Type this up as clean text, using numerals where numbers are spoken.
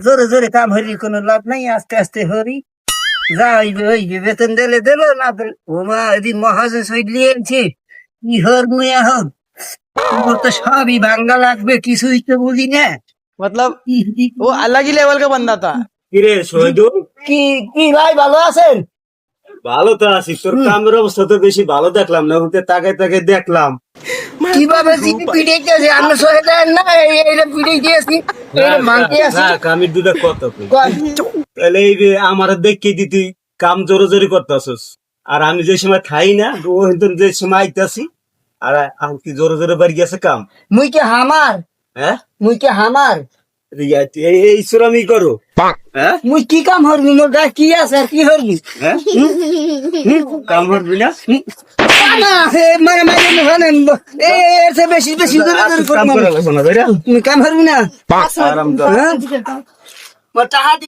জোরে জোরে কাম হরি কোনো লাভ নাই, আস্তে আস্তে হরি। যা ওই যে বেতন দিলে দিল, না দিলে ওমা এদিন মহাজন সইড লিয়েছে। কি হর মুই এখন, তোমার তো সবই ভাঙ্গা লাগবে, কিছুই তো বুঝি না। मतलब वो अलग ही लेवल का बंदा था। কিরে শহীদুল, কি কি ভাই ভালো আছেন? ভালো তো আছি। তোর কামের অবস্থা তো বেশি ভালো দেখলাম না, ওকে তাকে তাকে দেখলাম। কিভাবে চিনি পিড়াইতেছে, আমরা সহে দেন না, এইটা পিড়াই দিয়েছি, এইটা মানতে আছি। কামের দুটা কত কই। তাহলে এই যে আমার দেখে দিতি কাম জোরে জোরে করতেছস, আর আমি যে সময় খাই না, ও কিন্তু যে সময় আইতাছি, আর আমি কি জোরে জোরে বাড়ি গেছে কাম। মুই কি হামার, হ্যাঁ মুই কি হামার, এই সুরামি করো। হ্যাঁ মুই কি কাম হরবি, মোর গায়ে কি আছে আর কি হরবি? হ্যাঁ কাম করবি না। না হে মানে মানে মানে এর চেয়ে বেশি বেশি করে কাম করা লাগবে না, তাই না? তুমি কাম হরবি না? আরাম দাও। হ্যাঁ? মোর টাকা